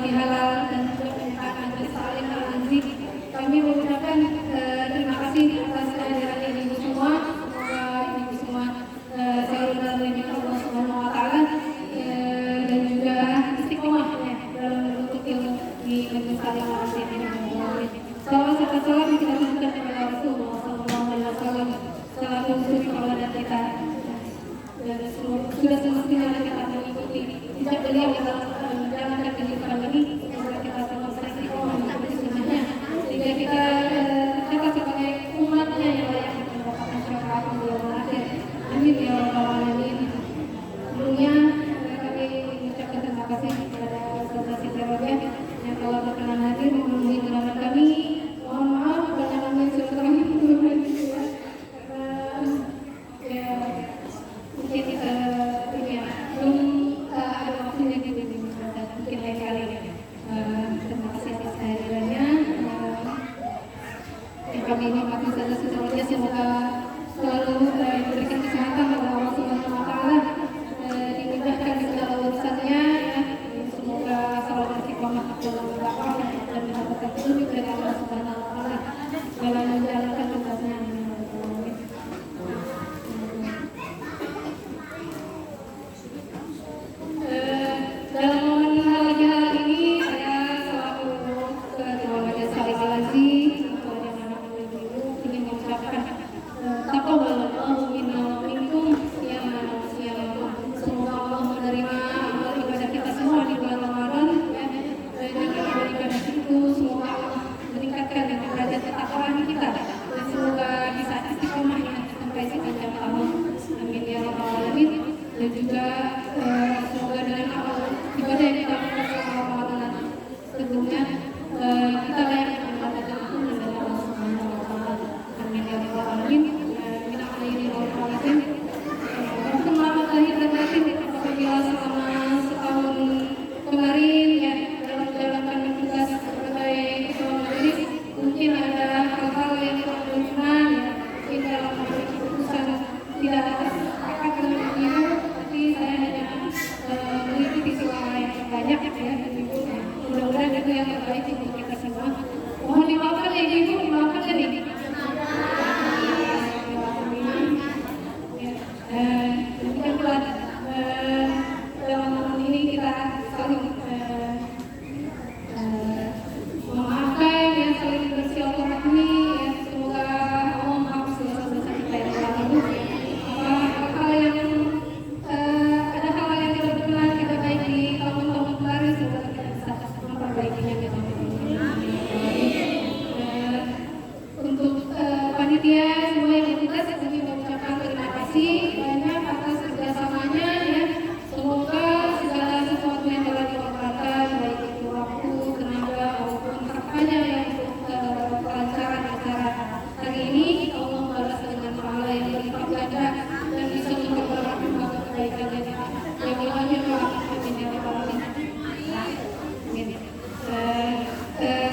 halal bihalal dan juga permintaan majelis taklim al-Azhar. Kami mengucapkan terima kasih atas kehadiran ibu semua. Semoga ibu semua selalu dalam lindungan Allah Subhanahu wa taala dan juga istiqomah ya dalam menuntut ilmu di majelis taklim al-Azhar ini. Salawat serta salam kita tujukan kepada Rasulullah sallallahu alaihi wasallam selaku suri tauladan kita. Sudah semestinya kita mengikuti jejak beliau dalam menjalankan kehidupan ini. Semoga kita semua istiqomah mengikuti sunnahnya sehingga kita tercatat sebagai umatnya yang layak mendapatkan syafaat di yaumul akhir. Amin ya rabbal alamin. Sebelumnya kami mengucapkan terima kasih kepada saudara Siti Robiah yang telah berkenan hadir memenuhi undangan kami. Mohon maaf kebanyakan yang sudah kami mungkin ini ya belum ada waktunya gitu mungkin lain kali. Terima kasih atas kehadirannya. Yang kami nikmati saja semuanya, semoga selalu diberikan kesehatan oleh Allah Subhanahu wa taala, dimudahkan segala urusannya ya. Semoga selalu istiqomah dalam berdakwah dan mendapatkan petunjuk dari Allah Subhanahu wa taala dalam menjalankan tugasnya. Dalam momen halal ini saya selaku ketua majelis taklim al-Azhar yang anak ibu ingin mengucapkan taqabbalallahu minna wa minkum ya manusia. Semoga Allah menerima amal ibadah kita semua di bulan Ramadan ya. Dan ibadah itu semoga Allah meningkatkan derajat ketakwaan kita dan semoga bisa istiqomah sampai sepanjang tahun. Amin ya rabbal alamin. Dan juga semoga dengan amal ibadah yang kita lakukan selama Ramadan sebelumnya kita layak mendapatkan ampunan dari Allah Subhanahu wa taala. Amin ya rabbal alamin. Min akhiri wal faizin. Selamat lahir dan batin apabila selama setahun kemarin ya dalam menjalankan tugas sebagai ketua majelis mungkin ada hal-hal yang kurang berkenan ya, mungkin dalam mengambil keputusan tidak sepakat dengan ibu, tapi saya hanya mengikuti selama yang terbanyak ya ibu. Mudah-mudahan itu yang terbaik untuk kita semua. Mohon dimaafkan ya ibu, dimaafkan kan ini. Demikianlah dalam momen ini kita saling memaafkan ya, saling bersilaturahmi ya. Semoga Allah menghapus dosa-dosa kita yang lalu. Hal yang ada hal yang tidak berkenan kita baik di tahun-tahun kemarin semoga kita bisa memperbaikinya gitu. Untuk panitia semua yang bertugas kami mengucapkan terima kasih banyak atas kerjasamanya ya. Semoga segala sesuatu yang telah dilakukan baik itu waktu, tenaga maupun hartanya ya untuk kelancaran acara hari ini Allah balas dengan pahala yang berlipat ganda dan bisa memperberat kebaikannya yang mulanya amin ya rabbal alamin.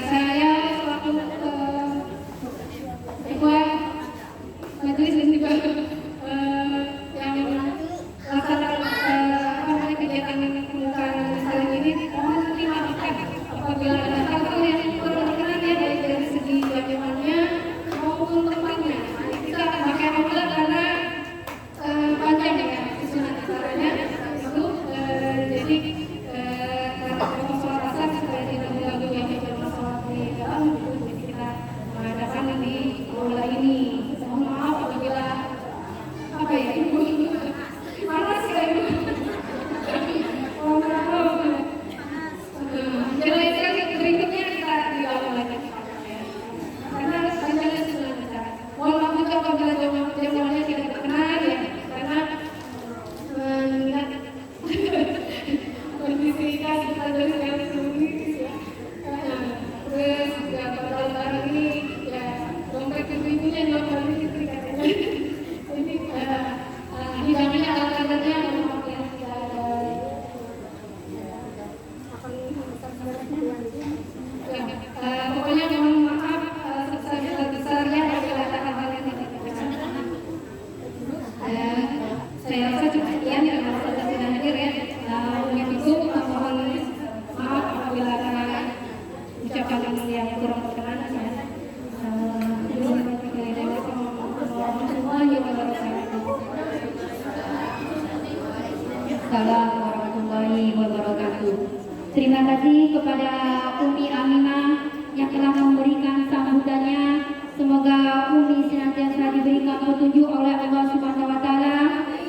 Saya selaku ketua majelis dan juga yang melaksanakan kegiatan pembukaan saling ini mohon dimaafkan apabila ada hal-hal yang kurang berkenan ya baik dari segi zamannya maupun tempatnya. Kita akan pakai ambil karena panjang ya susunan acaranya itu jadi karena sholat asar supaya tidak mengganggu yang bermasalah di dalam itu jadi kita mengadakan di aula ini. Mohon maaf apabila apa ya ibu panas ya ibu. Jadi sekali berikutnya kita di aula lagi karena panjangnya sudah besar. Mohon maaf juga apabila jamaahnya tidak berkenan ya karena mengingat kondisi kita dari sekali sebelumnya ya. Terus juga pada lebaran ini ya dompet ibu-ibunya juga paling istri katanya. Jadi hidangannya ala-kadarnya maaf ya tidak ada akan besar-besarnya. kami yang kurang berkenan saya. Assalamualaikum warahmatullahi wabarakatuh. Terima kasih kepada Umi Aminah yang telah memberikan sambutannya. Semoga Umi senantiasa diberikan petunjuk oleh Allah Subhanahu wa taala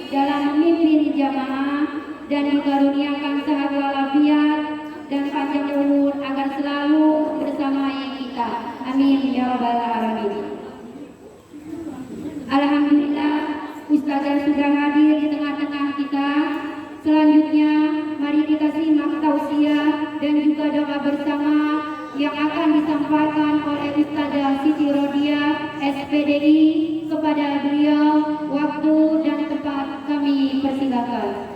dalam memimpin jamaah dan dikaruniakan sehat walafiat dan panjang umur agar selalu bersama kita. Amin ya rabbal alamin. Alhamdulillah Ustazah sudah hadir di tengah-tengah kita. Selanjutnya mari kita simak tausiah dan juga doa bersama yang akan disampaikan oleh Ustazah Siti Rodia SPDI. Kepada beliau waktu dan tempat kami persilakan.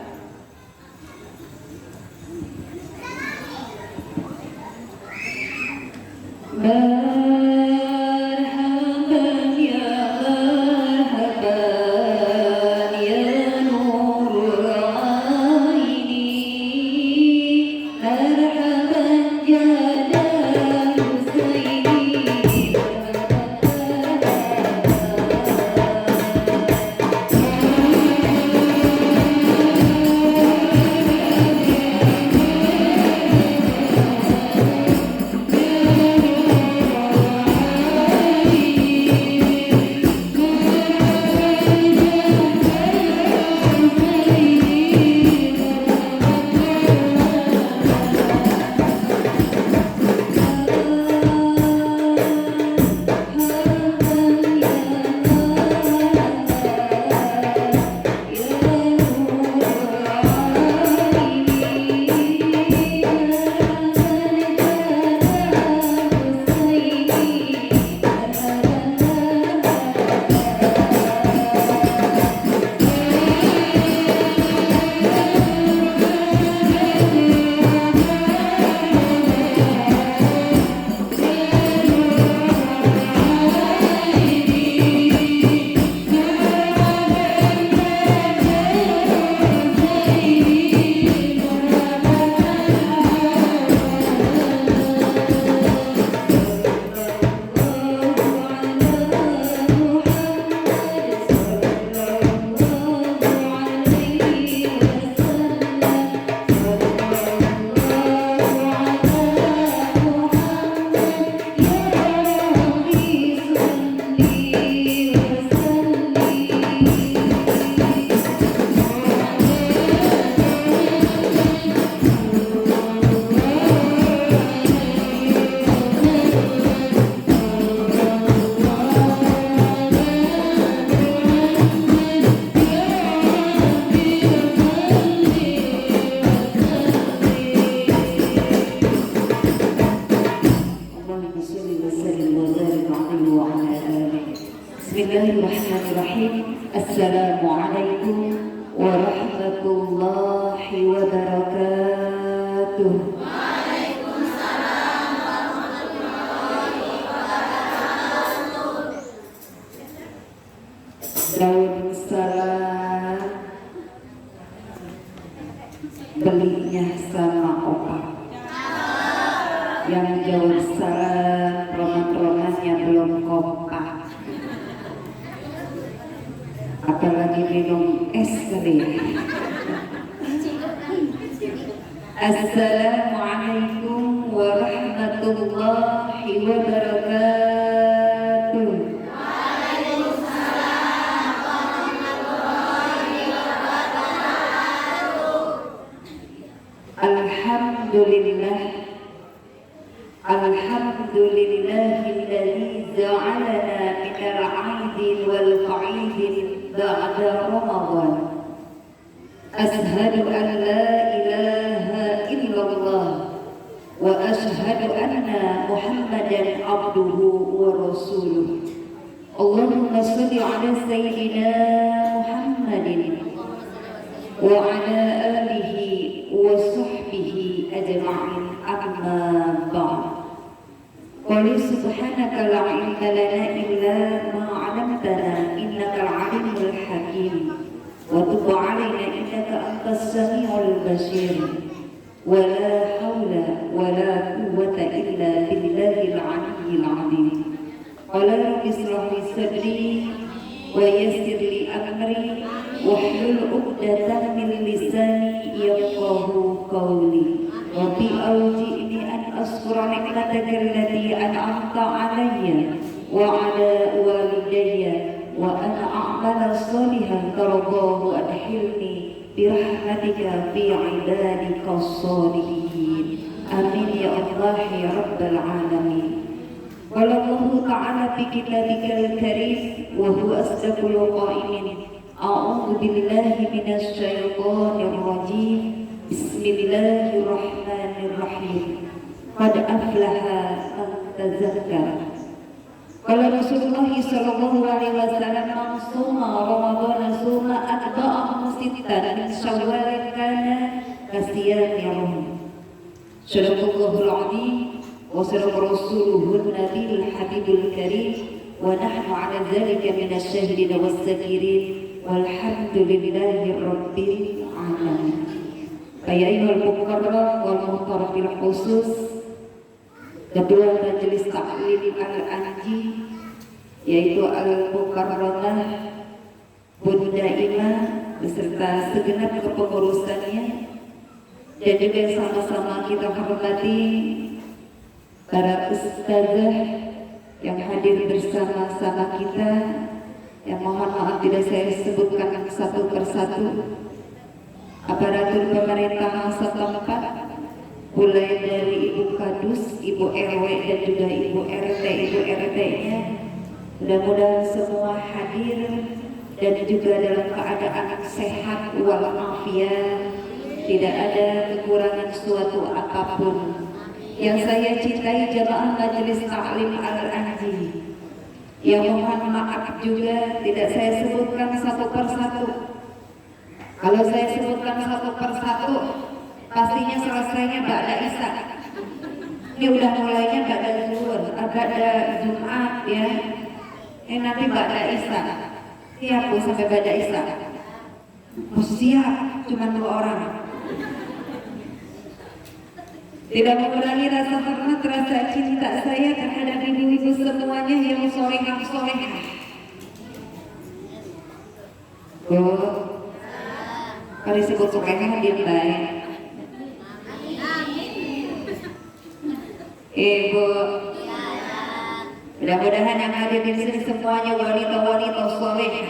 Bismillahirrahmanirrahim. Assalamualaikum warahmatullahi wabarakatuh. Waalaikumsalam warahmatullahi wabarakatuh. Daun salam belinya sama opa. Yang jawab salam roman-romannya belum kompak. Apalagi minum es krim. Assalamualaikum warahmatullahi wabarakatuh. Waalaikumsalam warahmatullahi wabarakatuh. Alhamdulillah. Alhamdulillahilladzi ja'alana minal 'aidin wal qa'idin ba'da Ramadan. Ashhadu an la ilaha illallah wa ashhadu anna Muhammadan abduhu wa rasuluh. Allahumma shalli ala sayyidina Muhammadin wa ala alihi wa sahbihi ajma'in, amma ba'd. Qul subhanaka la ilma lana illa ma 'allamtana innakal 'alimul hakim wa tub 'alaina innaka antas samiul basir. Wa la haula wa la quwwata illa billahi Qala rabbi ishrah li sadri wa yassir li amri wahlul 'uqdatam min lisani yafqahu qawli. Rabbi awzi'ni an ashkura ni'mataka allati an'amta 'alayya wa 'ala walidayya wa an a'mala shalihan tardahu adkhilni bi rahmatika fi 'ibadika shalihin. Amin ya Allah ya rabbal alamin. Qala Allah ta'ala fi kitabikal karim wa huwa asdaqul qa'ilin. A'udzu billahi minasy syaithanir rajim. Bismillahirrahmanirrahim. Qad aflaha man tazakkara. Qala Rasulullah sallallahu alaihi wasallam man shoma ramadhana suma atba'ahu sittan min syawal kana kasiyami yawm. Sadaqallahul azim wa sadaqa rasuluhun nabiyul habibul karim wa nahnu ala dzalika minasy syahidin was-sakirin walhamdulillahi rabbil alamin. Ayyuhal mukarram wal muhtarafil khusus, Ketua Majelis Taklim Al-Anji yaitu Al-Mukarramah Bunda Ima beserta segenap kepengurusannya, dan juga sama-sama kita hormati para ustazah yang hadir bersama-sama kita, yang mohon maaf tidak saya sebutkan satu persatu, aparatur pemerintah setempat, mulai dari Ibu Kadus, Ibu RW dan juga Ibu RT, Ibu RT-nya, mudah-mudahan semua hadir dan juga dalam keadaan sehat walafiat, tidak ada kekurangan suatu apapun. Yang saya cintai jamaah Majelis Taklim Al-Anji, yang mohon maaf juga tidak saya sebutkan satu persatu. Kalau saya sebutkan satu persatu, pastinya selesainya ba'da Isya. Ini udah mulainya ba'da zuhur, ba'da Jumat ya. Ini nanti ba'da Isya. Siap Bu sampai ba'da Isya? Siap, cuma 2 orang. Tidak mengurangi rasa hormat, rasa cinta saya terhadap ibu-ibu semuanya yang solehah-solehah. Bu, kalau disebut solehah dia baik. Ibu, mudah-mudahan yang hadir di sini semuanya wanita-wanita solehah.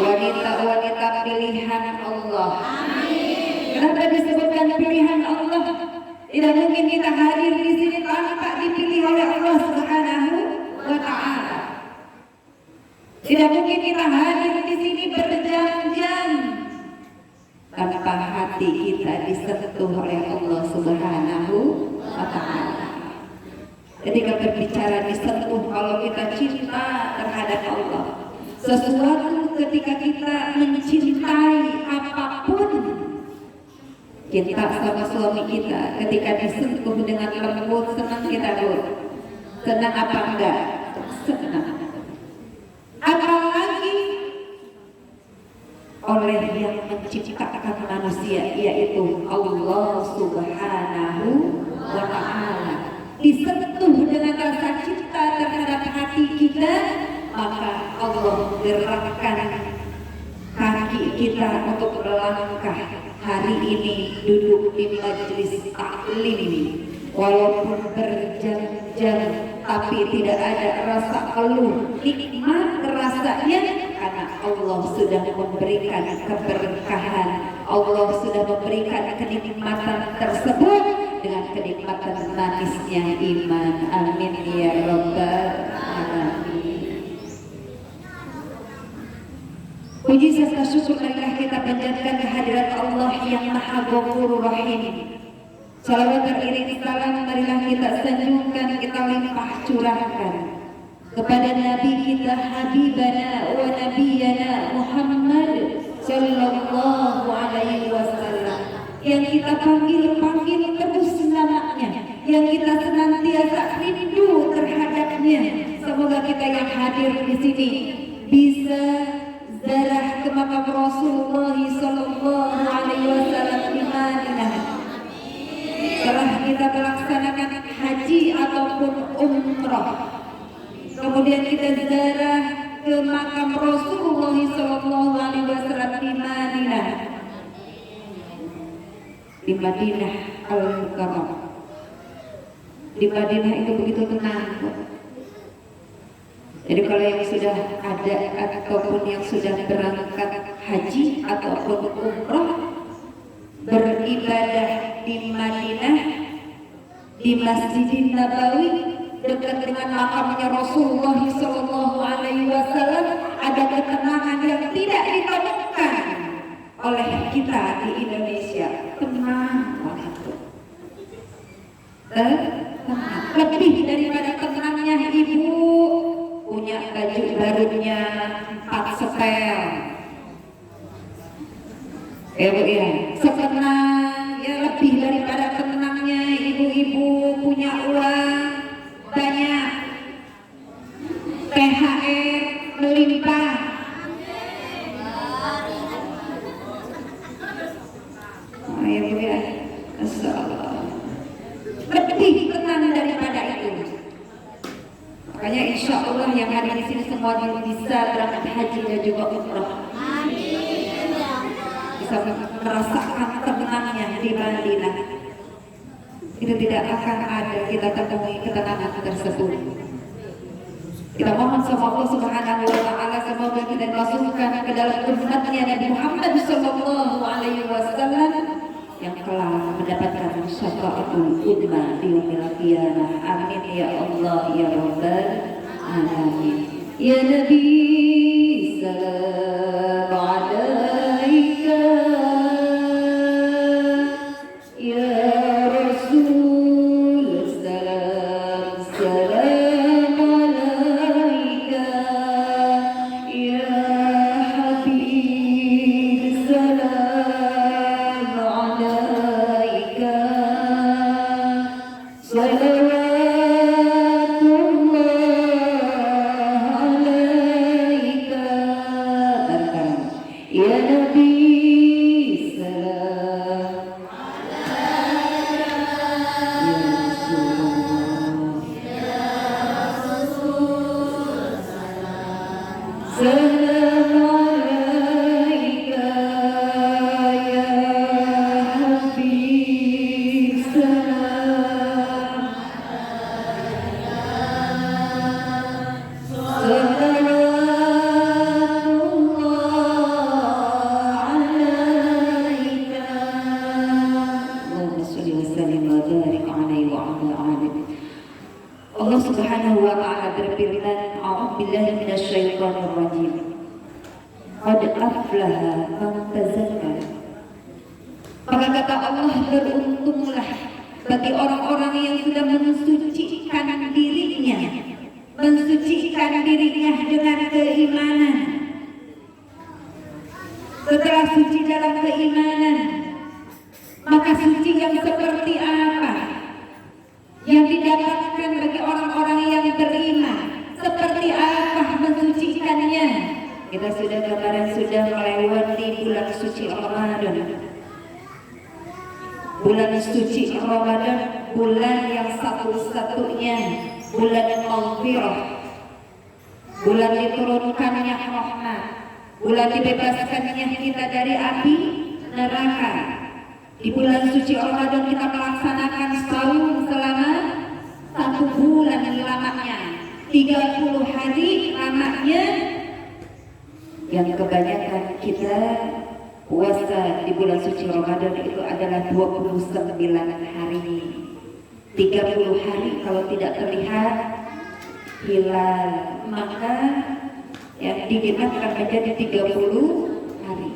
Wanita-wanita pilihan Allah. Kenapa disebutkan pilihan Allah? Tidak mungkin kita hadir di sini tanpa dipilih oleh Allah Subhanahu wa Ta'ala. Tidak mungkin kita hadir di sini berjam-jam tanpa hati kita disentuh oleh Allah Subhanahu wa Ta'ala. Ketika berbicara disentuh, kalau kita cinta terhadap Allah, sesuatu ketika kita mencintai apapun, cinta sama suami kita, ketika disentuh dengan lembut, senang kita Bu. Senang apa enggak? Senang. Apalagi oleh yang menciptakan manusia, yaitu Allah Subhanahu wa Ta'ala. Disentuh dengan rasa cinta terhadap hati kita, maka Allah gerakkan kaki kita untuk melangkah hari ini duduk di majelis taklim, walaupun berjam-jam tapi tidak ada rasa keluh, nikmat rasanya karena Allah sudah memberikan keberkahan, Allah sudah memberikan kenikmatan tersebut dengan kenikmatan manisnya iman. Amin ya rabbal alamin. Puji serta syukur marilah kita panjatkan kehadirat Allah yang Maha Ghafurur Rahim. Salawat beriring salam marilah kita sanjungkan, kita limpah curahkan kepada Nabi kita Habibana wa Nabiyana Muhammad sallallahu alaihi wasallam, yang kita panggil terus namanya, yang kita senantiasa rindu terhadapnya. Semoga kita yang hadir di sini bisa ziarah ke makam Rasulullah sallallahu alaihi wasallam di Madinah. Setelah kita melaksanakan haji ataupun umrah, Kemudian kita ziarah ke makam Rasulullah Sallallahu Alaihi Wasallam di Madinah. Di Madinah Al-Mukarram. Di Madinah itu begitu tenang. Jadi kalau yang sudah ada ataupun yang sudah berangkat haji ataupun umrah beribadah di Madinah di Masjidin Nabawi dekat dengan makamnya Rasulullah Sallallahu Alaihi Wasallam, ada ketenangan yang tidak ditemukan oleh kita di Indonesia. Tenang banget tuh. Lebih daripada tenangnya ibu punya baju barunya 4 setel. Bu ya, setenang ya, lebih daripada tenangnya ibu-ibu punya uang banyak, THR melimpah. Ya Bu ya, lebih tenang daripada itu. Makanya insya Allah yang hari di sini semua bisa berangkat haji dan juga umrah. Bisa merasakan tenangnya di Madinah. Itu tidak akan ada kita temui ketenangan tersebut. Kita mohon sama Allah Subhanahu wa Ta'ala, semoga kita dimasukkan ke dalam umatnya Nabi Muhammad Sallallahu Alaihi Wasallam yang telah mendapatkan syafaatul uzma di yaumil qiyamah. Amin ya Allah ya Rabbal alamin. Ya Nabi salam alaika, ya Rasul salam salam alaika, ya Habib salam Allah Subhanahu wa Ta'ala berfirman, a'udzubillahi minasyaitonir rajim. Qad aflaha man tazakka. Maka kata Allah, beruntunglah bagi orang-orang yang sudah mensucikan dirinya dengan keimanan. Setelah suci dalam keimanan, maka suci yang seperti apa yang didapatkan bagi orang-orang yang beriman? Seperti apa mensucikannya? Kita sudah gambaran, sudah melewati bulan suci Ramadan. Bulan suci Ramadan, bulan yang satu-satunya bulan maghfirah, bulan diturunkannya rahmat, bulan dibebaskannya kita dari api neraka. Di bulan suci Ramadan kita melaksanakan saum selama 1 bulan lamanya, 30 hari lamanya, yang kebanyakan kita puasa di bulan suci Ramadan itu adalah 29 hari. 30 hari kalau tidak terlihat hilal, maka yang digenapkan menjadi 30 hari.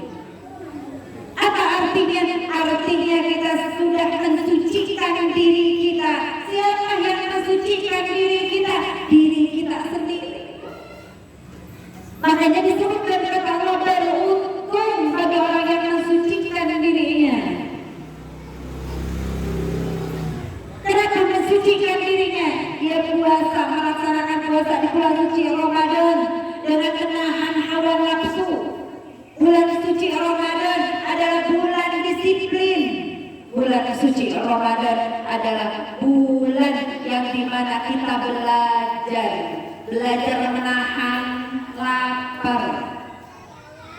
Apa artinya? Artinya kita sudah mensucikan diri kita. Siapa yang mensucikan diri kita? Diri kita sendiri. Makanya disebutkan kata Allah, beruntung bagi orang yang mensucikan dirinya. Kenapa mensucikan dirinya? Dia puasa, melaksanakan puasa di bulan suci Ramadan dengan menahan hawa nafsu. Bulan suci Ramadan adalah bulan disiplin. Bulan suci Ramadan adalah bulan yang dimana kita belajar menahan lapar,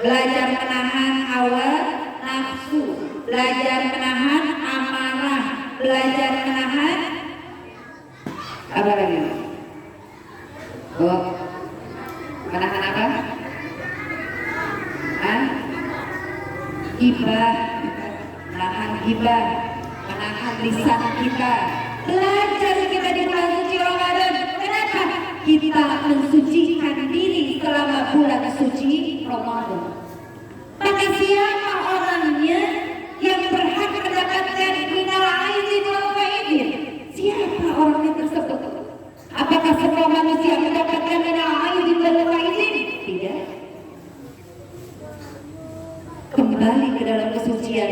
belajar menahan hawa nafsu, belajar menahan amarah, belajar menahan apa lagi? Oh, menahan apa? Gibah, menahan gibah, menahan lisan kita. Belajar kita di bulan suci Ramadan. Kenapa? Kita mensucikan diri selama bulan suci Ramadan. Maka siapa orangnya yang berhak mendapatkan minal aidin wal faidin? Siapa orangnya tersebut? Apakah semua manusia mendapatkan minal aidin wal faidin? Tidak. Kembali ke dalam kesucian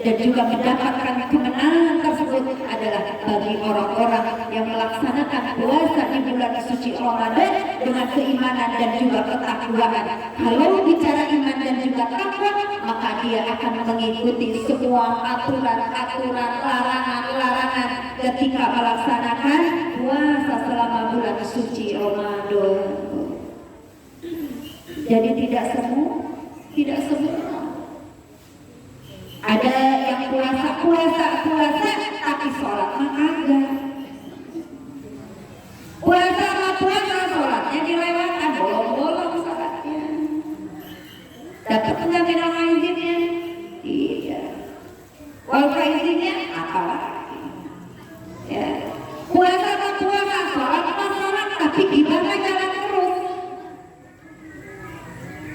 dan juga mendapatkan kemenangan tersebut adalah bagi orang-orang yang melaksanakan puasa di bulan suci Ramadan dengan keimanan dan juga ketakwaan. Kalau bicara iman dan juga takwa, maka dia akan mengikuti semua aturan-aturan, larangan-larangan ketika melaksanakan puasa selama bulan suci Ramadan. Jadi tidak semua. Ada yang puasa tapi sholat mah kagak. Puasa sholatnya dilewatkan, bolong-bolong sholatnya. Dapat enggak minal aizinnya? Iya. Wal faizinnya apalagi? Ya. Puasa sholat tapi gimana jalan terus?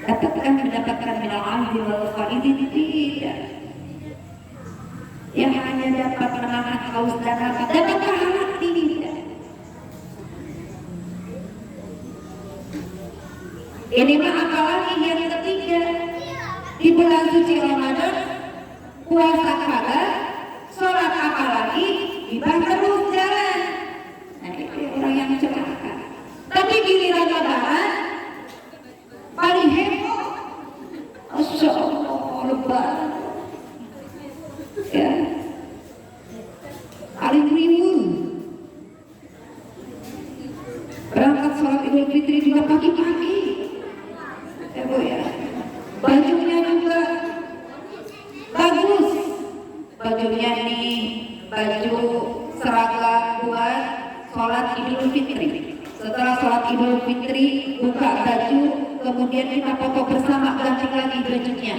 Dapatkah mendapatkan minal aizin wal faizin? Tidak. Yang hanya dapat menahan haus dan lapar, dapat pahala tidak. Ini mah apalagi yang ketiga di bulan suci Ramadan, puasa kagak, sholat apalagi, ibadah terus jalan. Nah itu orang yang celaka. Tapi giliran lebaran paling heboh, Masya Allah, lebaran. Ya, paling riuh. Berangkat sholat Idul Fitri juga pagi-pagi. Ya Bu ya. Bajunya juga bagus. Bajunya nih baju seragam buat sholat Idul Fitri. Setelah sholat Idul Fitri buka baju, kemudian kita foto bersama, ganti lagi bajunya.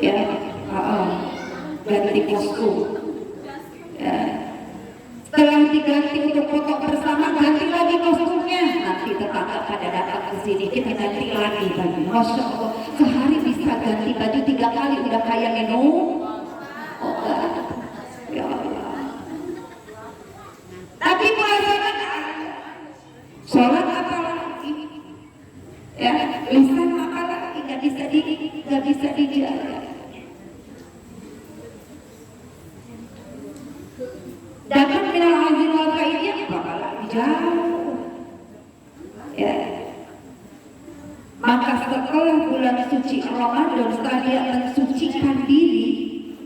Ya. Ganti kostum. Ya. Setelah diganti untuk foto bersama, ganti lagi kostumnya. Nanti tetangga pada datang ke sini, kita ganti lagi baju. Masya Allah, sehari bisa ganti baju 3 kali, udah kayak menu. Ya Allah. Tapi puasa sholat apa lagi? Ya, lisan apa lagi? Gak bisa dijaga. Dapat minal aizin wal faidin bakalan jauh. Ya. Maka setelah bulan suci Ramadan, setelah dia mensucikan diri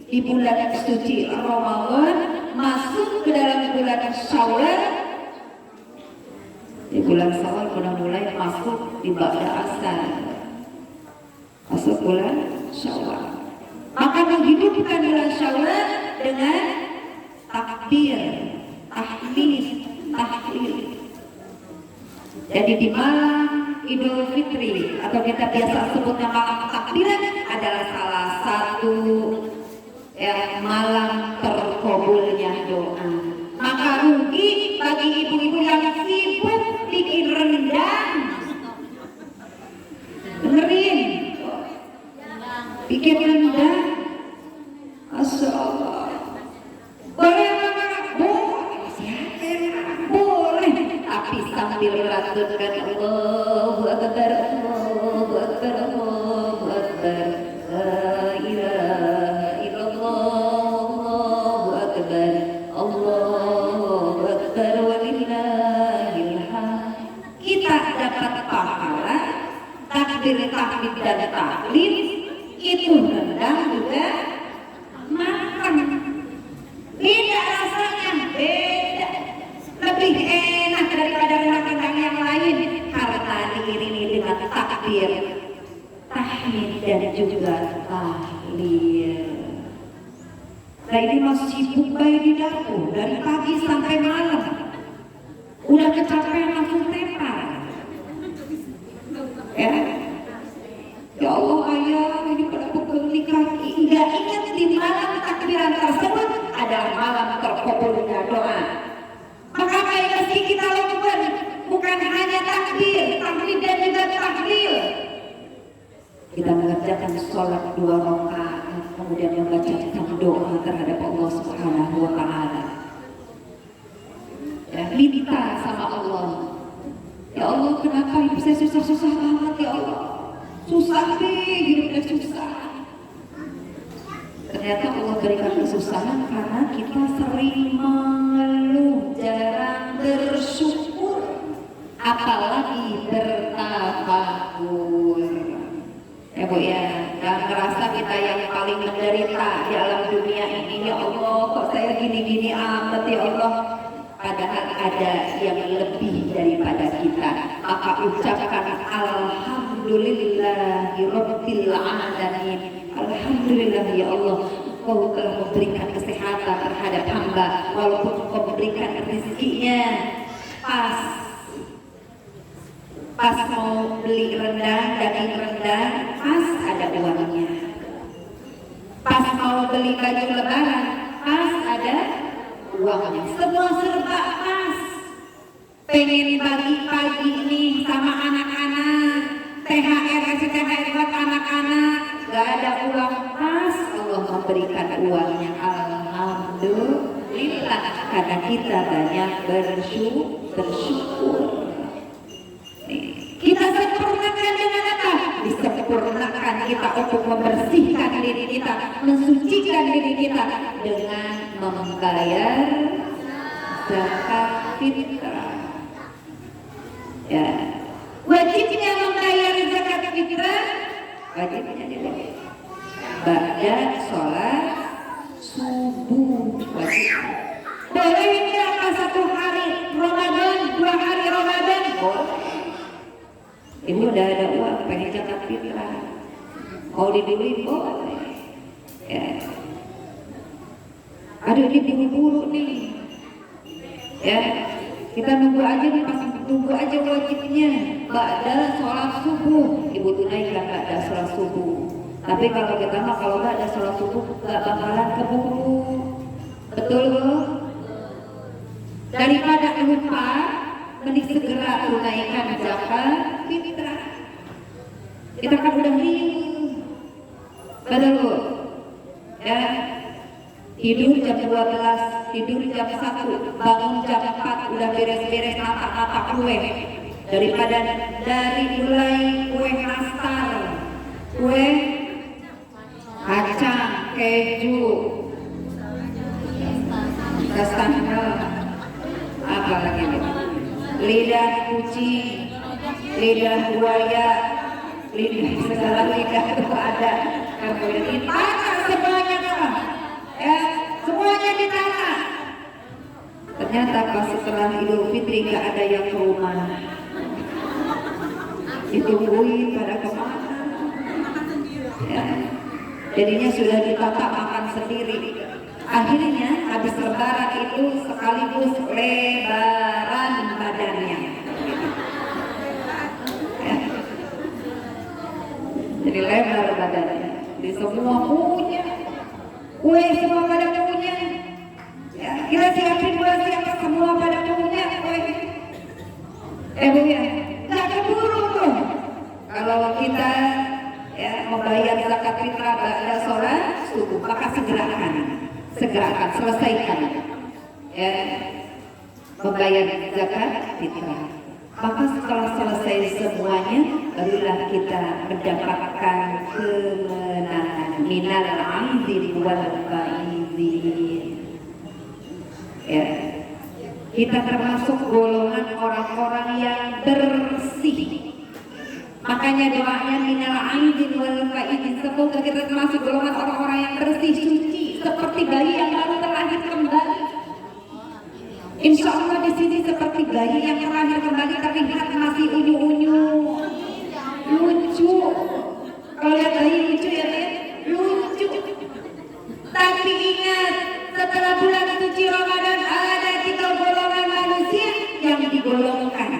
di bulan suci Ramadan, masuk ke dalam bulan Syawal. Di bulan Syawal sudah mulai masuk di ba'da asar. Masuk bulan Syawal. Maka menghidupkan bulan Syawal dengan takbir, tahmid, tahlil. Jadi di malam Idul Fitri atau kita biasa sebutnya malam takbiran adalah salah satu malam terkabulnya doa. Maka rugi bagi ibu-ibu yang sibuk bikin rendang, dengerin, bikin rendang, Masya Allah. Boleh tapi sambil melantunkan Allahu Akbar, Allahu Akbar, Allahu Akbar, la ilaha illallah, Allahu Akbar, Allahu Akbar, walillahil hamd. Kita dapat pahala takbir, tahmid dan tahlil, itu rendang juga matang. Beda rasanya, beda. Lebih enak daripada rendang terakhir tahmid dan juga tahlil. Nah ini masih sibuk bayi di dapur dari pagi sampai malam. Udah kecapean langsung tepar. Ya Allah ayah ini pada pukul di kaki. Nggak ingat di malam takbiran tersebut adalah malam terkabulnya doa. Maka baik meski kita lakukan bukan hanya takbir, tahmid dan juga tahlil. Kita mengerjakan sholat 2 rakaat, kemudian membacakan doa terhadap Allah Subhanahu wa Ta'ala. Ya, minta sama Allah. Ya Allah, kenapa hidup saya susah-susah banget ya Allah? Susah deh, hidupnya susah. Ternyata Allah berikan kesusahan karena kita sering mengeluh, jarang bersyukur, apalagi bertafakur. Ya Bu ya, jangan merasa kita yang paling menderita di alam dunia ini. Ya Allah, kok saya gini-gini amat ya Allah. Padahal ada yang lebih daripada kita. Maka ucapkan alhamdulillahirabbil alamin. Alhamdulillah ya Allah, Kau telah memberikan kesehatan terhadap hamba, walaupun Kau memberikan rezekinya pas mau beli rendang, daging rendang, pas ada uangnya. Pas mau beli baju lebaran, pas ada uangnya. Semua serba pas. Pengen pagi-pagi nih sama anak-anak, THR kasih THR buat anak-anak, gak ada uang, pas Allah memberikan uangnya. Alhamdulillah, karena kita banyak bersyukur. Kita sempurnakan dengan apa? Disempurnakan kita untuk membersihkan diri kita, mensucikan diri kita dengan membayar zakat fitrah. Ya, wajibnya membayar zakat fitrah, wajibnya dulu. Ba'da sholat subuh wajib. Boleh nggak pas 1 hari Ramadan, 2 hari Ramadan? Boleh. Ibu udah ada uang pengen zakat fitrah, mau dibeli boleh. Ya. Aduh ini buru-buru nih. Ya, kita nunggu aja nih, pas tunggu aja wajibnya. Ba'da sholat subuh, ibu tunaikan ba'da sholat subuh. Tapi kalau kita mah kalau nggak ada sholat subuh nggak bakalan keburu. Betul Bu? Daripada lupa, mending segera tunaikan zakat fitrah. Kita kan udah riuh, betul Bu? Ya, tidur jam 12, tidur jam 1, bangun jam 4, udah beres-beres nata-nata kue. Daripada dari mulai kue nastar, kue kacang, keju, kastangel, apa lagi Bu? Lidah kucing, lidah buaya, lidah segala lidah itu ada. Kemudian ditata semuanya kan? Ya, semuanya ditata. Ternyata pas setelah Idul Fitri gak ada yang ke rumah. Ditungguin pada kemana? Ya. Jadinya sudah ditata makan sendiri. Akhirnya habis lebaran itu sekaligus lebaran badannya. Ya. Jadi lebar badannya. Jadi semua punya, kue semua pada punya. Ya, kita siapin buat siapa semua pada punya kue. Bu ya, nggak keburu tuh. Kalau kita ya membayar zakat fitrah pada sholat subuh, maka segerakan, selesaikan ya membayar zakat fitrah. Maka setelah selesai semuanya, barulah kita mendapatkan kemenangan. Minal aizin wal faizin. Ya, kita termasuk golongan orang-orang yang bersih. Makanya doanya minal aizin wal faizin. Semoga kita termasuk golongan orang-orang yang bersih, suci, seperti bayi yang baru terlahir kembali. Insya Allah di sini seperti bayi yang terlahir kembali terlihat masih unyu-unyu, lucu. Kalau lihat bayi lucu ya kan? Lucu. Tapi ingat, setelah bulan suci Ramadan ada 3 golongan manusia yang digolongkan.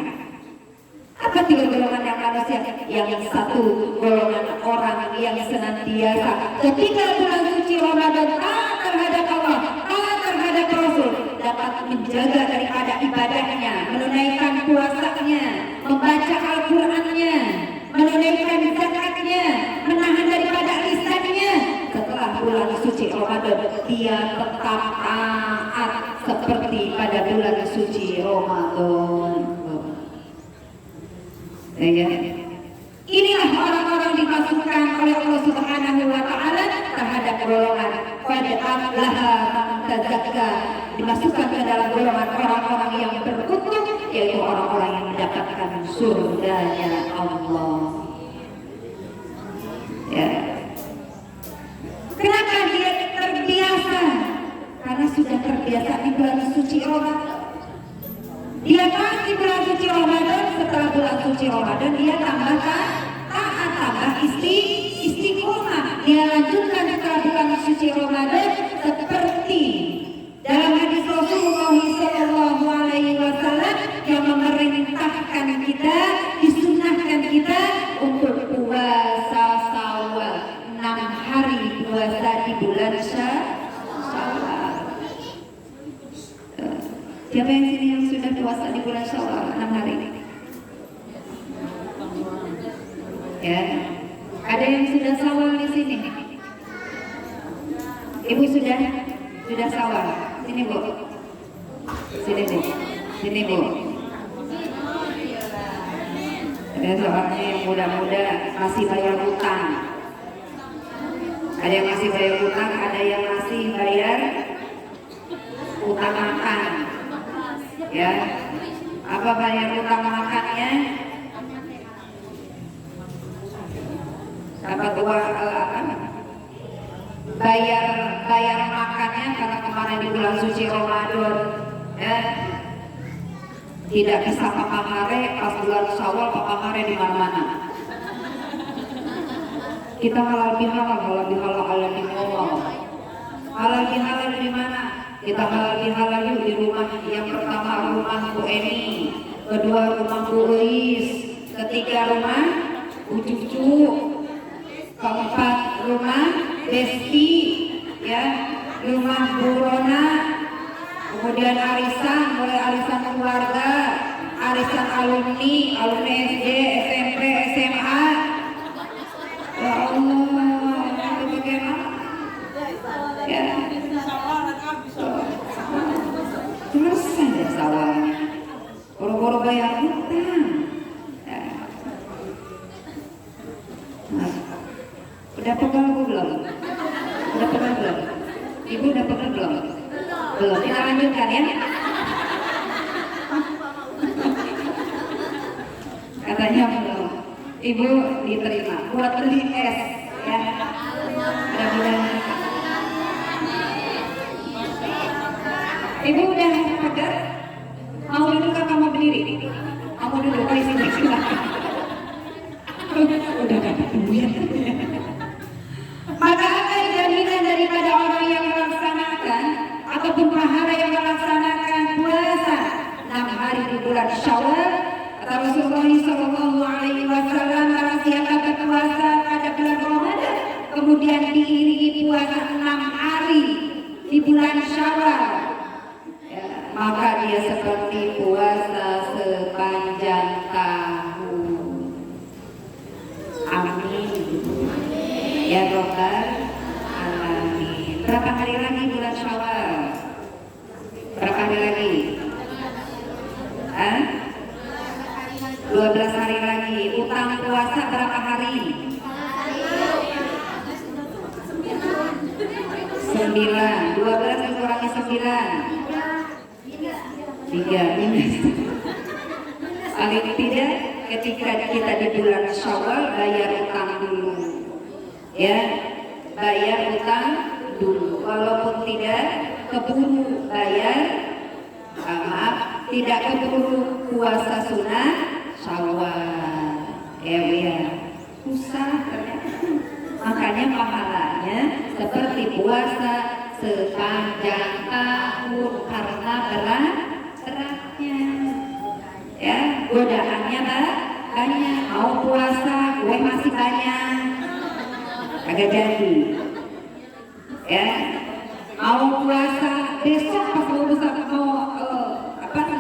Apa 3 golongan yang manusia? Yang satu golongan orang yang senantiasa ketika bulan suci Ramadan taat terhadap Allah, taat terhadap Rasul, dapat menjaga daripada ibadahnya, menunaikan puasanya, membaca Al-Qur'annya, menunaikan zakatnya, menahan daripada lisannya. Setelah bulan suci Ramadan dia tetap taat seperti pada bulan suci Ramadan. Ya. Inilah orang-orang dimasukkan oleh Allah Subhanahu wa taala terhadap golongan fad'alaha tazakka, dimasukkan ke dalam golongan orang-orang yang beruntung, yaitu orang-orang yang mendapatkan surganya Allah. Ya. Kenapa dia terbiasa? Karena sudah terbiasa di bulan suci Ramadan. Dia pasti bulan suci Ramadan, setelah bulan suci Ramadan dia tambah taat, tambah istiqomah. Dia lanjutkan setelah bulan suci Ramadan seperti dalam hadis Rasulullah Sallallahu Alaihi Wasallam yang memerintahkan kita, disunahkan kita untuk puasa Syawal, 6 hari puasa di bulan Syawal. Siapa yang sini yang sudah puasa di bulan Syawal 6 hari? Ya, ada yang sudah Syawal di sini? Ibu sudah Syawal. Sini Bu. Sini Bu. Ada soalnya yang muda-muda masih bayar hutang. Ada yang masih bayar hutang, ada yang masih bayar utang makan. Ya, apa bayar utang makannya? Dapat uang bayar makannya karena kemarin di bulan suci Ramadan, ya, tidak bisa papa hare, pas bulan Syawal papa hare di mana-mana. Kita halal bihalal halal di ngomong. Halal bihalal di mana? Kita halal bihalal yuk di rumah. Yang pertama rumah Bu Eni, kedua rumah Bu Eis, ketiga rumah Bu Cucu, keempat rumah Besti, ya, rumah Bu Rona, kemudian arisan, mulai arisan keluarga, arisan alumni SD, SMP, SMA. Ya Allah, itu bagaimana? Ya. Selesai deh sawalnya, boro-boro bayar hutang. Ya. Nah, udah pegal belum? Udah pegal belum? Ibu udah pegal belum? Belum. Kita lanjutkan ya. Katanya belum. Ibu diterima buat beli es, ya. Mudah-mudahan. Ibu udah pegal? Mau duduk atau mau berdiri? Mau duduk di sini silakan. Udah dapat duit. Maka apa jaminan daripada orang yang melaksanakan ataupun pahala yang melaksanakan puasa 6 hari di bulan Syawal? Kata Rasulullah Sallallahu Alaihi Wasallam, barang siapa berpuasa pada bulan Ramadan kemudian diiringi puasa 6 hari di bulan Syawal, ya, maka dia seperti puasa sepanjang tahun. Amin. Ya Rabbal Alamin. Berapa hari lagi bulan Syawal? Berapa hari lagi? 12 hari lagi. Utang puasa berapa hari? 9. 12 dikurangi 9. 3 minus. Paling tidak ketika kita di bulan Syawal bayar utang dulu, ya, bayar utang dulu. Walaupun tidak keburu bayar, maaf, tidak keburu puasa sunnah Syawal, ya. makanya pahalanya seperti puasa sepanjang tahun karena beratnya. Ya, godaannya banyak. Mau puasa, gue masih banyak, agak jadi. Ya, mau puasa besok pas mau buka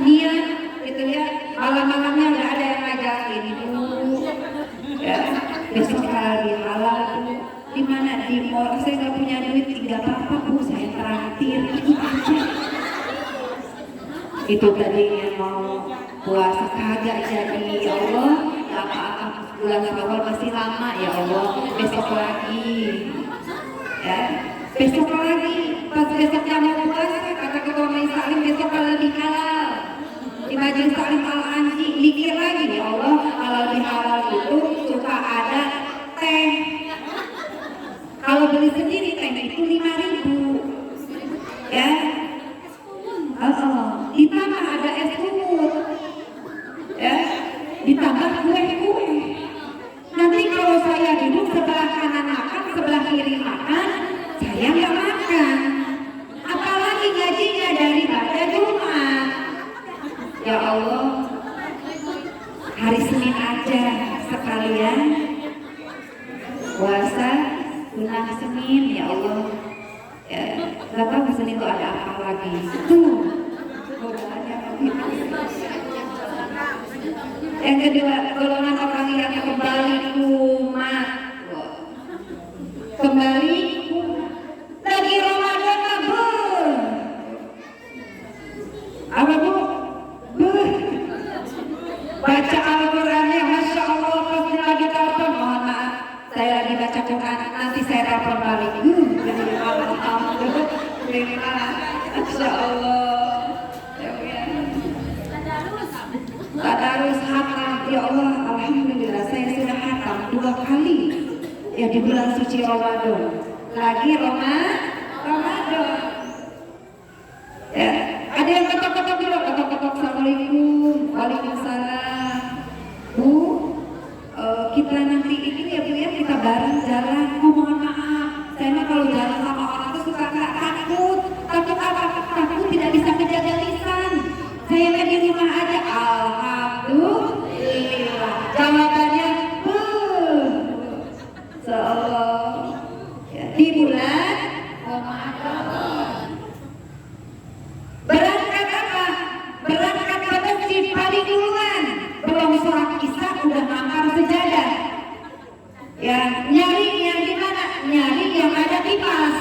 niat gitu ya, malam-malamnya nggak ada yang ngajakin itu. Ya, besok lagi halal tuh di mana, di mall. Saya nggak punya duit, tidak apa-apa bu, saya traktir. Itu tadinya mau puasa kagak jadi. Ya Allah, ya apa-apa, bulan Syawal masih lama. Ya Allah, besok lagi. Ya, besok lagi. Pas besoknya mau puasa, kata ketua majelis taklim besok lebih halal. Di majelis taklim al-anji dikir lagi. Ya Allah, halal bihalal itu suka ada teh. Kalau beli sendiri teh itu 5.000. Ya. Ditambah ada es kumur. Ya. Ditambah kue-kue. Nanti kalau saya duduk sebelah kanan makan, sebelah kiri makan, saya nggak makan. Apalagi gajinya daripada Jumat. Ya Allah, hari Senin aja sekalian puasa sunah Senin. Ya Allah, ya, nggak tahu Senin itu ada apa lagi. Tuh, godaannya begitu. Yang kedua, golongan orang yang kembali kumat. Kembali lagi Ramadan apa bu? Baca Al-Qurannya, Masya Allah, pasti lagi telepon. Mohon maaf, saya lagi baca Quran, nanti saya telepon balik. Jadi Masya Allah. Tadarus hatam. Ya Allah, alhamdulillah saya sudah hatam 2 kali. Ya di bulan suci Ramadan. Lagi Ramadan. Ya, ada yang ketok-ketok dulu, ketok-ketok. Assalamualaikum. Waalaikumsalam. Bu, kita nanti ini ya Bu ya, kita bareng jalan. Mohon maaf, saya mah kalau jalan sama orang tuh suka nggak takut. Takut apa? Takut tidak bisa menjaga lisan. Saya kan di rumah aja. Alhamdulillah. Jawabannya ya, di bulan Ramadan. Berangkat apa? Berangkat ke masjid paling duluan. Belum sholat isya udah ngangkar sejadah. Ya, nyari yang di mana? Nyari yang ada kipas.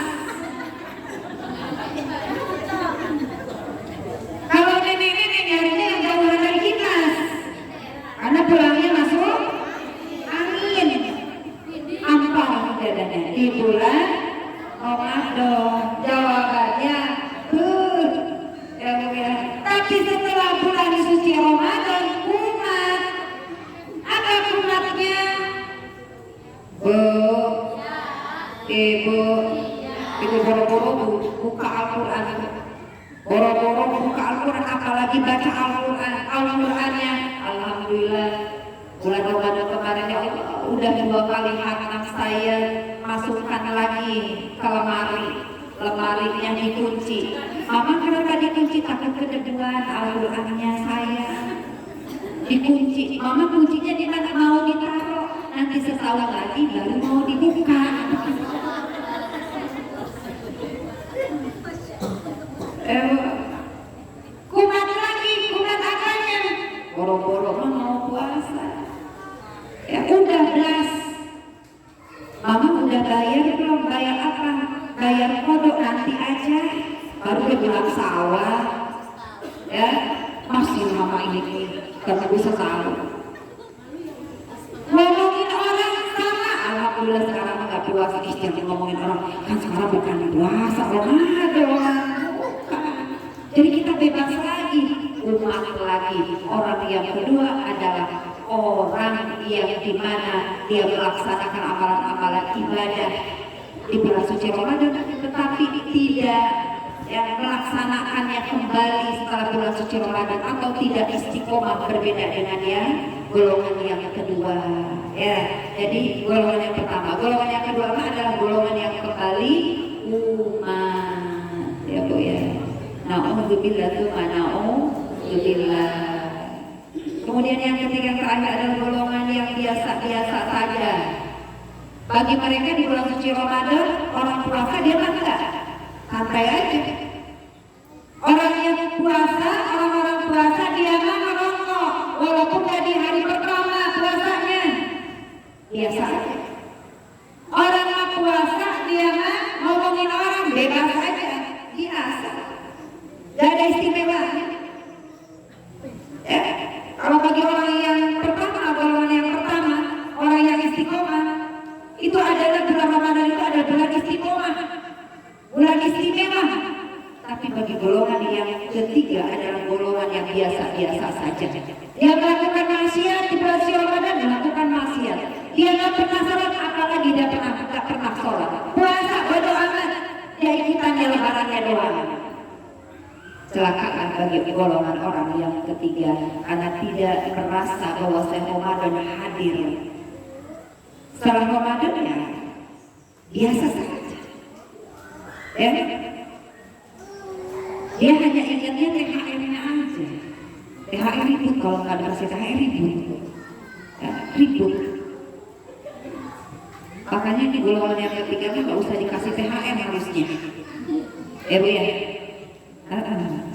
Kalau nenek-nenek nyarinya yang jauh dari kipas. Karena pulangnya masuk angin. Ampar sejadahnya di bulan Ramadan. Jawabannya ya. Tapi setelah bulan suci Ramadan kumat. Apa kumatnya? Bu, Ibu, itu boro-boro buka Al-Quran. Boro-boro buka Al-Quran, apalagi baca Al-Qurannya. Alhamdulillah, bulan Ramadan kemarin ya Allah, udah 2 kali hatam saya masukkan lagi ke lemari yang dikunci. Mama kenapa dikunci? Takut kededuan Al-Qurannya saya dikunci. Mama kuncinya di mana? Mau ditaruh, nanti setahun lagi baru mau dibuka. Kumat lagi, kumat apanya? Boro-boro mau puasa. Ya udah belas. Mama udah bayar belum? Bayar apa? Bayar kodok nanti aja. Baru ke bulan Syawal. Ya, masih mama ini karena bisa tahu. Ngomongin orang sama. Alhamdulillah sekarang nggak puasa. Jangan ngomongin orang. Kan sekarang bukan puasa, Ramadan. Jadi kita bebas lagi, umat lagi. Orang yang kedua adalah orang yang dimana dia melaksanakan amalan-amalan ibadah di bulan suci Ramadan, tetapi tidak yang melaksanakannya kembali setelah bulan suci Ramadan atau tidak istiqomah, berbeda dengan yang golongan yang kedua. Ya, jadi golongan yang pertama, golongan yang kedua adalah golongan yang kembali umat, ya Bu ya. Na'udzubillah tsumma na'udzubillah. Kemudian yang ketiga terakhir adalah golongan yang biasa-biasa saja. Bagi mereka di bulan suci Ramadan, orang puasa dia enggak, santai aja. Orang yang puasa, orang-orang puasa dia merokok, walaupun di hari pertama puasanya, biasa aja. Orang yang puasa dia ngomongin orang bebas aja, biasa, gak ada istimewanya. Kalau bagi orang yang pertama, golongan yang pertama, orang yang istiqomah, itu adalah bulan Ramadan itu adalah bulan istiqomah, bulan istimewa. Tapi bagi golongan yang ketiga adalah golongan yang biasa-biasa saja. Dia melakukan maksiat di bulan suci Ramadan, melakukan maksiat. Dia nggak pernah sholat, apalagi dia nggak pernah sholat. Puasa bodo amat, dia ikutannya lebarannya doang. Celaka bagi golongan orang yang ketiga karena tidak merasa bahwa Ramadan hadir. Setelah Ramadan ya biasa saja. Ya. Dia hanya ingatnya THR-nya aja. THR ribut, kalau nggak dikasih THR ribut. Ya, ribut. Makanya di golongan yang ketiga kan nggak usah dikasih THR harusnya. Bu ya.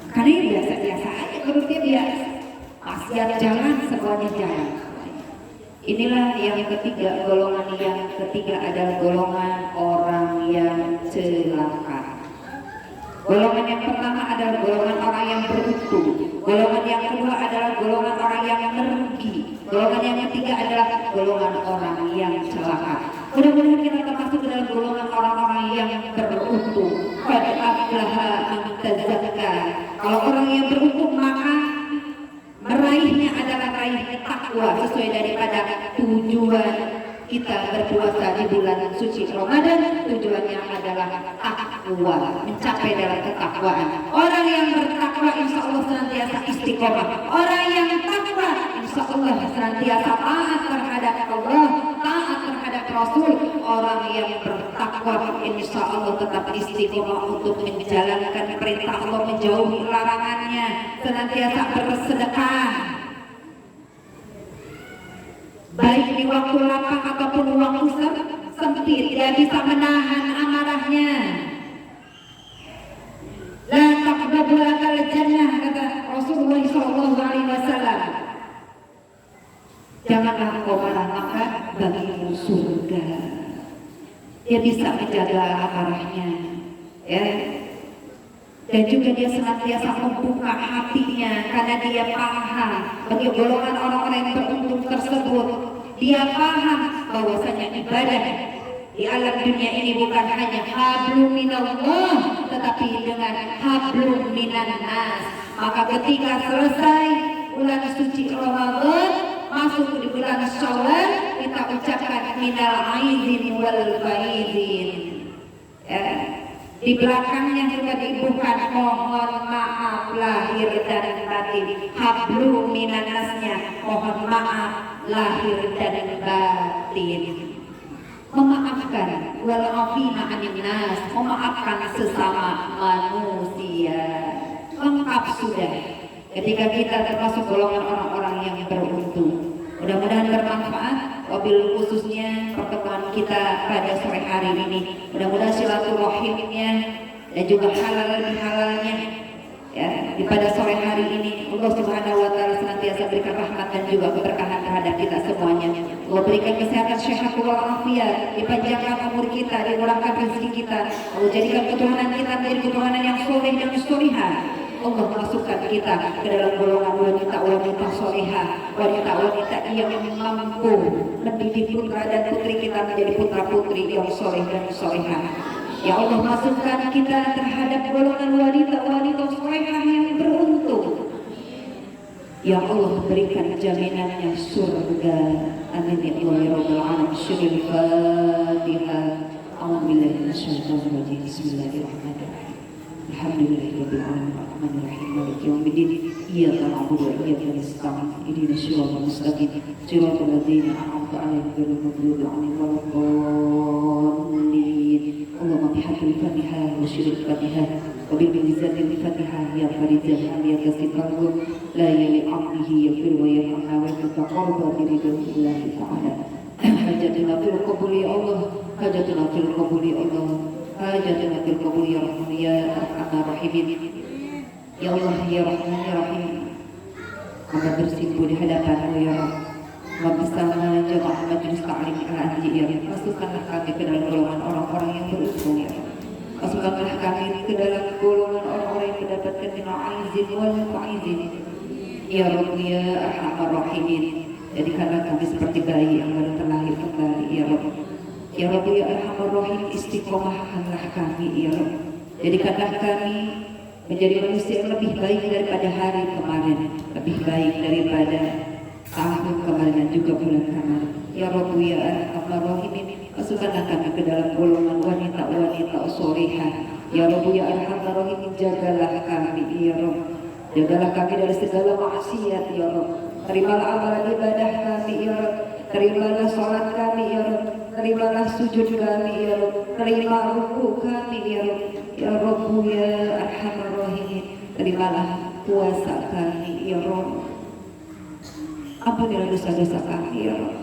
Karena ini biasa-biasa aja, menurut dia biasa. Maksiat jalan, semuanya jalan. Inilah yang ketiga, golongan yang ketiga adalah golongan orang yang celaka. Golongan yang pertama adalah golongan orang yang beruntung. Golongan yang kedua adalah golongan orang yang merugi. Golongan yang ketiga adalah golongan orang yang celaka. Mudah-mudahan kita termasuk dalam golongan orang-orang yang beruntung. Qad aflaha man tazakka. Kalau orang yang beruntung maka meraihnya adalah meraih takwa sesuai daripada tujuan kita berpuasa di bulan suci Ramadan. Tujuannya adalah takwa, mencapai dalam ketakwaan. Orang yang bertakwa insya Allah senantiasa istiqomah. Orang yang takwa insya Allah senantiasa taat terhadap Allah, taat terhadap Rasul. Orang yang bertakwa insya Allah tetap istiqomah untuk menjalankan perintah Allah, menjauhi larangannya, senantiasa bersedekah, baik di waktu lapang ataupun waktu sempit. Dia bisa menahan amarahnya. La taqdabu lakal jannah, kata Rasulullah SAW. Janganlah engkau marah, maka bagimu surga. Dia bisa menjaga amarahnya, ya. Dan juga dia senantiasa membuka hatinya karena dia paham bagi golongan orang-orang yang beruntung tersebut. Dia paham bahwasanya ibadah di alam dunia ini bukan hanya hablum minallah, tetapi dengan hablum minan nas. Maka ketika selesai bulan suci Ramadan, masuk di bulan Syawal, kita ucapkan minal aizin wal faizin. Di belakangnya juga diibukan mohon maaf lahir dan batin. Hablum minan nasnya, mohon maaf lahir dan batin. Memaafkan, wal afina anin nas, memaafkan sesama manusia. Lengkap sudah ketika kita termasuk golongan orang-orang yang beruntung. Mudah-mudahan bermanfaat, wabil khususnya pertemuan kita pada sore hari ini. Mudah-mudahan silaturahimnya dan juga halal bihalalnya ya, di pada sore hari ini Allah Subhanahu wa taala senantiasa berikan rahmat dan juga keberkahan terhadap kita semuanya. Allah berikan kesehatan sehat wal afiat, dipanjangkan umur kita, dimurahkan rezeki kita. Allah jadikan keturunan kita menjadi keturunan yang soleh dan solihah. Allah masukkan kita ke dalam golongan wanita-wanita solehah, wanita-wanita yang mampu mendidik putra dan putri kita menjadi putra-putri yang soleh dan solehah. Ya Allah, masukkan kita terhadap golongan wanita-wanita solehah yang beruntung. Ya Allah, berikan jaminannya surga. Amin ya rabbal alamin. Syuril Fatihah. A'udzubillahi minasyaitonir rajim. Bismillahirrahmanirrahim. Alhamdulillahirabbil alamin arrahmanir rahim maliki yaumiddin iyyaka na'budu wa iyyaka nasta'in ihdinas siratal mustaqim siratal ladzina an'amta 'alaihim ghairil maghdubi 'alaihim waladdallin. Allahumma bihaqqil Fatihah wa syiril Fatihah wa bil izzatil Fatihah ya farijah ya kasih qalbu la yali 'abdihi yaghfir wa yarhamna wa yataqarrab bi ridwaanillahi ta'ala. Hajatuna fil qabuli ya Allah, hajatuna fil qabuli ya Allah, hajatuna fil qabuli ya Rahman ya Arhamar Rahimin. Ya Allah ya Rahman ya Rahim, hamba bersimpuh di hadapan-Mu ya Rabb. Wa bersama jamaah majelis taklim al-anji ya Rabb, masukkanlah kami ke dalam golongan orang-orang yang beruntung ya Rabb. Masukkanlah kami ke dalam golongan orang-orang yang mendapatkan minal-aizin wal fa'izin ya Rabb ya Arhamar Rahimin. Jadikanlah kami seperti bayi yang baru terlahir kembali ya Rabb. Ya Rabb ya Arhamar Rahim, istiqomahkanlah kami ya Rabb. Jadikanlah kami menjadi manusia yang lebih baik daripada hari kemarin, lebih baik daripada tahun kemarin dan juga bulan kemarin. Ya Rabb ya Arhamar Rahim, masukkanlah kami ke dalam golongan wanita-wanita solihah. Ya Rabb ya Arhamar Rahim, jagalah kami ya Rabb. Jagalah kami dari segala maksiat ya Rabb. Terimalah amalan ibadah kami ya Rabb. Terimalah sholat kami ya Rabb. Terimalah sujud kami ya Rabb. Terima ruku kami ya Rabb. Ya Rabb ya Arhamar Rahimin, terimalah puasa kami ya Rabb. Ampunilah dosa-dosa kami ya Rabb.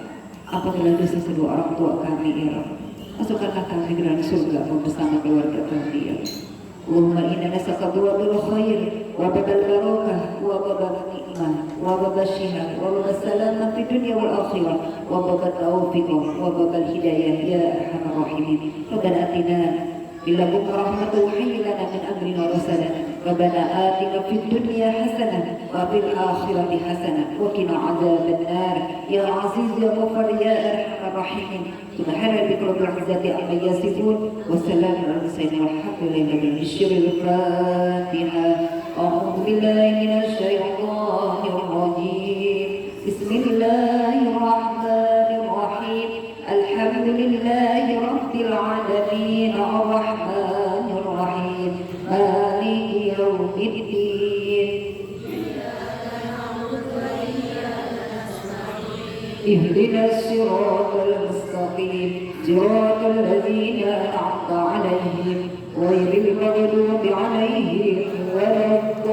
Ampunilah dosa kedua orang tua kami ya Rabb. Masukkanlah kami ke dalam surga bersama keluarga kami ya Rabb. Allahumma inna nas'aluka bil khair wa bil barakah wa bil nikmah wa bil syihah wa bil salamah fid dunya wal akhirah wa bil taufiq wa bil hidayah ya Arhamar Rahimin. Rabbana atina min ladunka rahmatan wa hayyi lana min amrina rashada. Rabbana atina fid dunya hasanah wa fil akhirati hasanah wa qina adzabannar ya aziz ya ghafar ya Arhamar Rahimin. Subhana rabbika rabbil izzati amma yasifun wa salamun alal mursalin walhamdulillahi rabbil alamin. Al-Fatihah. A'udzu billahi minasy syaithanir rajim. Bismillahirrahmanirrahim. Alhamdulillahi rabbil alamin arrahmanir rahim maliki yaumiddin. Ihdinas siratal mustaqim siratal ladzina an'amta 'alaihim ghairil maghdubi 'alaihim waladdallin.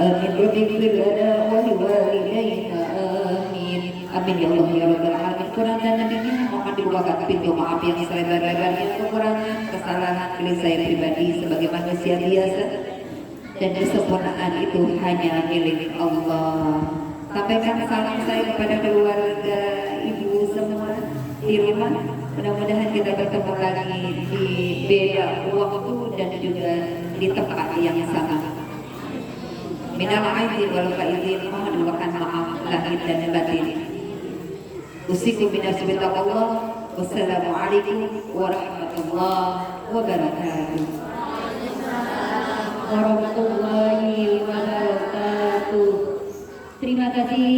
Amin. Rabbighfir lana wa liwalidayna amin. Amin ya Allah ya Rabbal alamin. Quran dan Nabi Muhammad dibukakan pintu maaf yang selebar-lebarnya, kekurangan, kesalahan milik saya pribadi sebagai manusia biasa, dan kesempurnaan itu hanya milik Allah. Sampaikan salam saya kepada keluarga ibu semua di rumah. Mudah-mudahan kita bertemu lagi di beda waktu dan juga di tempat yang sama. Minal aidin wal faizin, mohon doakan maaf lahir dan batin. Usikum binasbi taqwallah. Wassalamualaikum warahmatullahi wabarakatuh. Warahmatullahi wabarakatuh. Terima kasih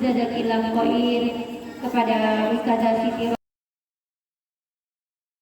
jazakillah khair kepada Ustazah Siti